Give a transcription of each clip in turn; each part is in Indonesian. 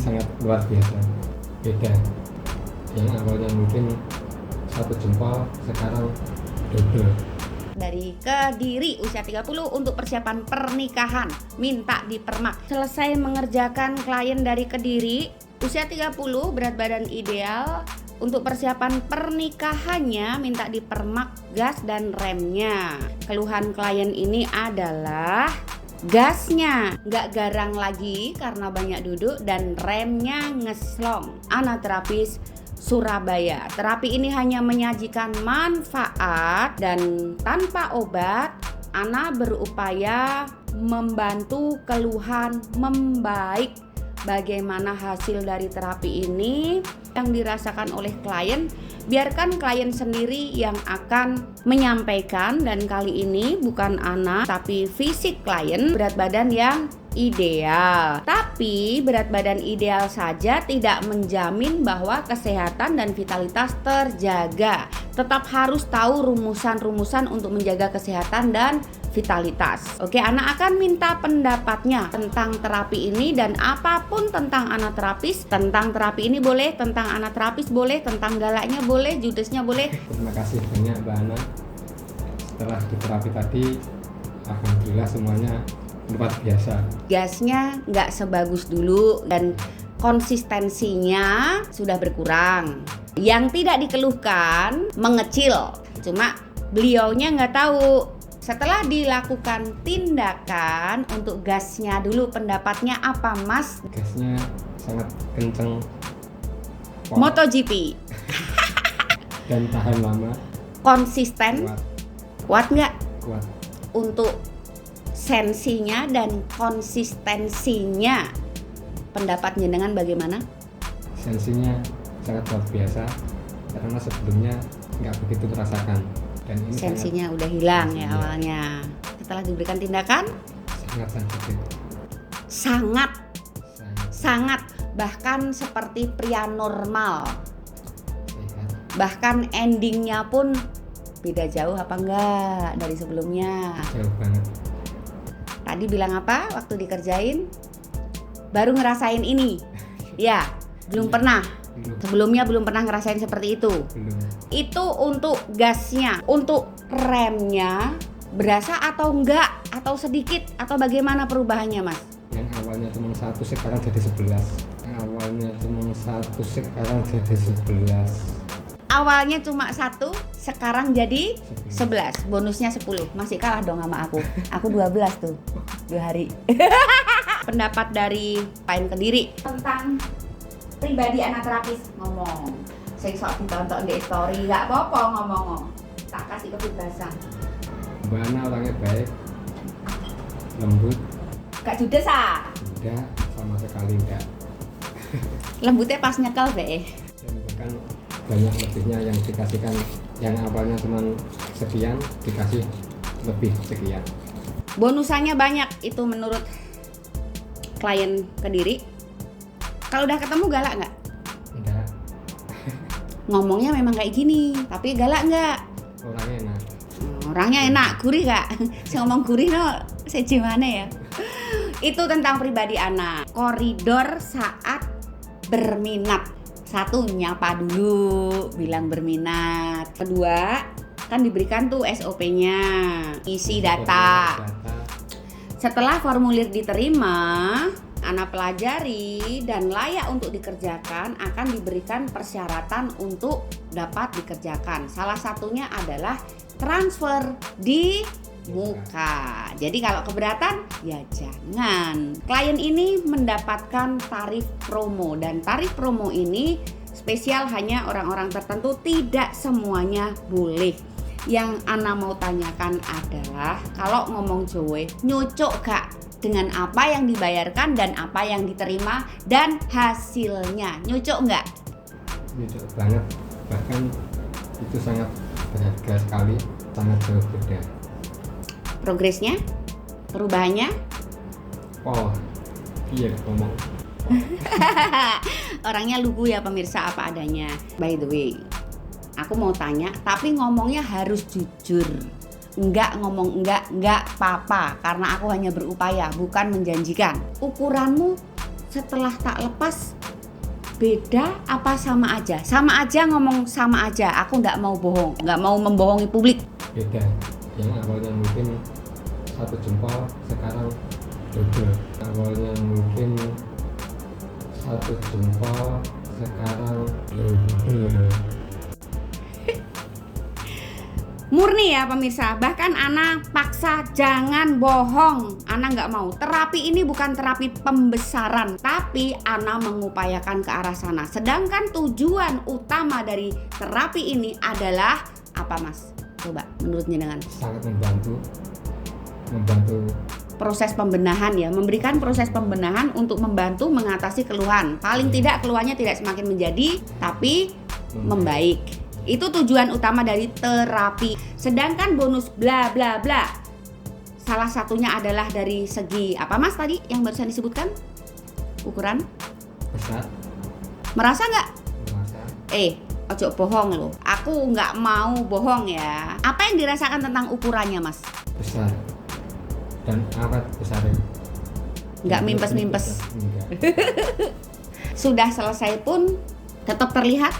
sangat luar biasa, beda. Yang awalnya mungkin satu jempol, sekarang double. Dari Kediri, usia 30 untuk persiapan pernikahan, minta dipermak. Selesai mengerjakan klien dari Kediri, usia 30, berat badan ideal. Untuk persiapan pernikahannya minta dipermak gas dan remnya. Keluhan klien ini adalah gasnya nggak garang lagi karena banyak duduk dan remnya ngeslong. Ana terapis Surabaya. Terapi ini hanya menyajikan manfaat dan tanpa obat. Ana berupaya membantu keluhan membaik. Bagaimana hasil dari terapi ini yang dirasakan oleh klien, biarkan klien sendiri yang akan menyampaikan. Dan kali ini bukan Ana tapi fisik klien, berat badan yang ideal. Tapi berat badan ideal saja tidak menjamin bahwa kesehatan dan vitalitas terjaga. Tetap harus tahu rumusan-rumusan untuk menjaga kesehatan dan vitalitas. Oke, Ana akan minta pendapatnya tentang terapi ini dan apapun tentang Ana terapis. Tentang terapi ini boleh, tentang Ana terapis boleh, tentang galaknya boleh, judesnya boleh. Terima kasih banyak Mbak Ana. Setelah diterapi tadi, alhamdulillah semuanya luar biasa. Gasnya nggak sebagus dulu dan konsistensinya sudah berkurang. Yang tidak dikeluhkan mengecil, cuma beliaunya nggak tahu. Setelah dilakukan tindakan untuk gasnya dulu, pendapatnya apa Mas? Gasnya sangat kenceng, MotoGP. Dan tahan lama. Konsisten, kuat nggak? Kuat. Untuk sensinya dan konsistensinya, pendapat jenengan bagaimana? Sensinya sangat luar biasa karena sebelumnya nggak begitu merasakan. Dan ini Sensinya udah hilang ya awalnya. Setelah diberikan tindakan? Sangat sensitif. Sangat. Bahkan seperti pria normal. Sehat. Bahkan endingnya pun beda jauh apa enggak dari sebelumnya? Jauh banget. Tadi bilang apa waktu dikerjain? Baru ngerasain ini. Ya, belum pernah. Sebelumnya belum pernah ngerasain seperti itu. Belum. Itu untuk gasnya. Untuk remnya berasa atau enggak? Atau sedikit? Atau bagaimana perubahannya Mas? Yang awalnya cuma 1 sekarang jadi 11. Awalnya cuma 1 sekarang jadi 11. Awalnya cuma 1, sekarang jadi 11. Bonusnya 10. Masih kalah dong sama aku. Aku 12 tuh 2 hari. Pendapat dari klien Kediri tentang pribadi anak terapis ngomong. Sing sok ditonton di story gak apa-apa ngomong. Tak kasih kebebasan. Mbak Ana orangnya baik, lembut. Gak judes ah. Enggak, sama sekali enggak. Lembutnya pas nyekel be. Dan bahkan banyak lebihnya yang dikasihkan. Yang awalnya cuma sekian dikasih lebih sekian. Bonusannya banyak itu menurut klien Kediri. Kalau udah ketemu galak nggak? Enggak. Ngomongnya memang kayak gini, tapi galak nggak? Orangnya enak. Orangnya enak, gurih nggak? Saya ngomong gurih no, saya gimana ya? Itu tentang pribadi anak. Koridor saat berminat. 1, nyapa dulu, bilang berminat. 2, kan diberikan tuh SOP-nya, isi data. Setelah formulir diterima, Ana pelajari dan layak untuk dikerjakan, akan diberikan persyaratan untuk dapat dikerjakan. Salah satunya adalah transfer di muka. Jadi kalau keberatan ya jangan. Klien ini mendapatkan tarif promo dan tarif promo ini spesial hanya orang-orang tertentu, tidak semuanya boleh. Yang Ana mau tanyakan adalah kalau ngomong Jawa, nyocok gak dengan apa yang dibayarkan dan apa yang diterima dan hasilnya? Nyocok nggak? Nyocok banget, bahkan itu sangat berharga sekali, sangat jauh beda. Progresnya? Perubahannya? Oh, iya ngomong. Orangnya lugu ya pemirsa, apa adanya. By the way, aku mau tanya, tapi ngomongnya harus jujur. Enggak ngomong enggak apa-apa, karena aku hanya berupaya, bukan menjanjikan. Ukuranmu setelah tak lepas beda apa sama aja? Sama aja, ngomong sama aja. Aku nggak mau bohong, nggak mau membohongi publik. Beda. Yang awalnya mungkin satu jempol, sekarang double. Awalnya mungkin satu jempol, sekarang Murni ya pemirsa, bahkan Ana paksa jangan bohong. Ana nggak mau. Terapi ini bukan terapi pembesaran, tapi Ana mengupayakan ke arah sana. Sedangkan tujuan utama dari terapi ini adalah apa, Mas? Coba menurut jenengan. sangat membantu Proses pembenahan ya, memberikan proses pembenahan untuk membantu mengatasi keluhan. Paling tidak keluhannya tidak semakin menjadi, tapi membaik. Itu tujuan utama dari terapi. Sedangkan bonus bla bla bla, salah satunya adalah dari segi apa, Mas, tadi yang barusan disebutkan? Ukuran? besar, Merasa nggak? merasa Ojo bohong loh. Aku nggak mau bohong ya. Apa yang dirasakan tentang ukurannya, Mas? besar dan awet besarnya. Nggak mimpes-mimpes. Enggak. Sudah selesai pun tetap terlihat?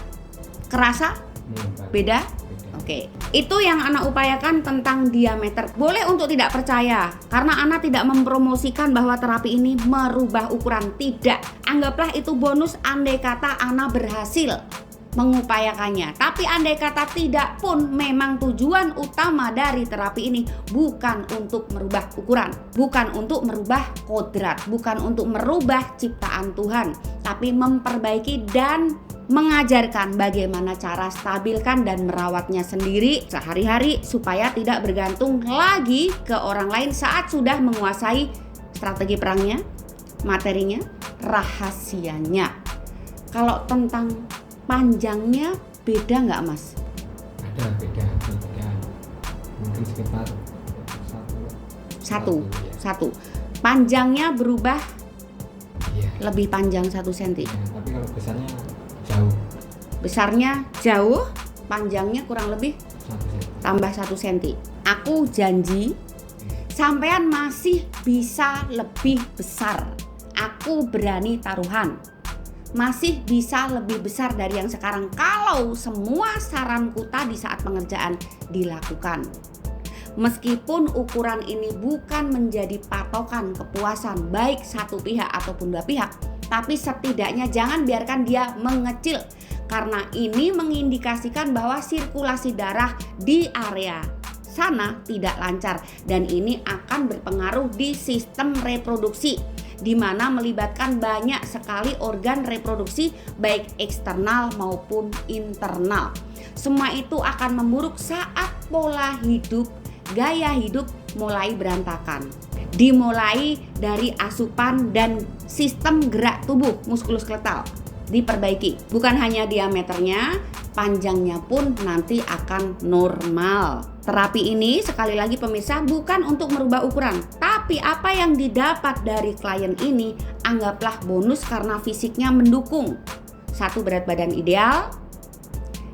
Kerasa? Membantu. Beda? Oke, itu yang Ana upayakan tentang diameter. Boleh untuk tidak percaya, karena Ana tidak mempromosikan bahwa terapi ini merubah ukuran. Tidak, anggaplah itu bonus andai kata Ana berhasil mengupayakannya. Tapi andai kata tidak pun, memang tujuan utama dari terapi ini bukan untuk merubah ukuran, bukan untuk merubah kodrat, bukan untuk merubah ciptaan Tuhan, tapi memperbaiki dan mengajarkan bagaimana cara stabilkan dan merawatnya sendiri sehari-hari supaya tidak bergantung lagi ke orang lain saat sudah menguasai strategi perangnya, materinya, rahasianya. Kalau tentang panjangnya beda nggak, Mas? Ada beda. Mungkin sekitar Satu. Panjangnya berubah Iya. lebih panjang 1 cm. Ya, tapi kalau besarnya jauh Besarnya jauh, panjangnya kurang lebih 1 cm. tambah 1 cm. Aku janji sampean masih bisa lebih besar. Aku berani taruhan masih bisa lebih besar dari yang sekarang kalau semua saranku tadi saat pengerjaan dilakukan. Meskipun ukuran ini bukan menjadi patokan kepuasan baik satu pihak ataupun dua pihak, tapi setidaknya jangan biarkan dia mengecil, karena ini mengindikasikan bahwa sirkulasi darah di area sana tidak lancar, dan ini akan berpengaruh di sistem reproduksi, di mana melibatkan banyak sekali organ reproduksi baik eksternal maupun internal. Semua itu akan memburuk saat pola hidup, gaya hidup mulai berantakan. Dimulai dari asupan dan sistem gerak tubuh muskuloskeletal diperbaiki. Bukan hanya diameternya, panjangnya pun nanti akan normal. Terapi ini sekali lagi pemirsa bukan untuk merubah ukuran, tapi apa yang didapat dari klien ini anggaplah bonus karena fisiknya mendukung. 1, berat badan ideal.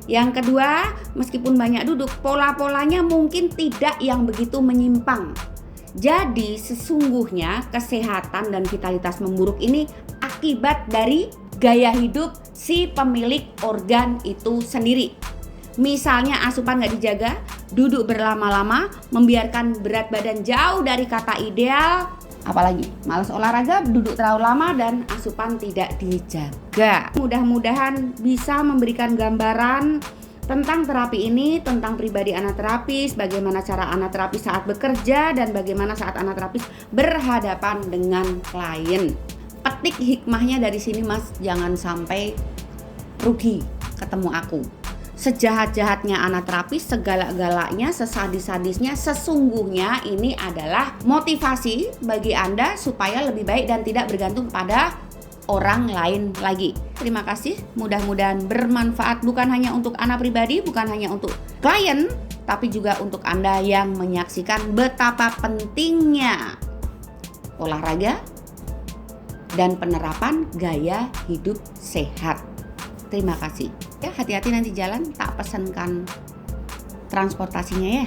Yang kedua, meskipun banyak duduk, pola-polanya mungkin tidak yang begitu menyimpang. Jadi sesungguhnya kesehatan dan vitalitas memburuk ini akibat dari gaya hidup si pemilik organ itu sendiri. Misalnya asupan nggak dijaga, duduk berlama-lama, membiarkan berat badan jauh dari kata ideal, apalagi malas olahraga, duduk terlalu lama, dan asupan tidak dijaga. Mudah-mudahan bisa memberikan gambaran tentang terapi ini, tentang pribadi anak terapis, bagaimana cara anak terapis saat bekerja, dan bagaimana saat anak terapis berhadapan dengan klien. Petik hikmahnya dari sini, Mas, jangan sampai rugi ketemu aku. Sejahat-jahatnya anak terapis, segalak-galaknya, sesadis-sadisnya, sesungguhnya ini adalah motivasi bagi Anda supaya lebih baik dan tidak bergantung pada orang lain lagi. Terima kasih, mudah-mudahan bermanfaat bukan hanya untuk Anda pribadi, bukan hanya untuk klien, tapi juga untuk Anda yang menyaksikan betapa pentingnya olahraga dan penerapan gaya hidup sehat. Terima kasih. Ya, hati-hati nanti jalan, tak pesankan transportasinya ya.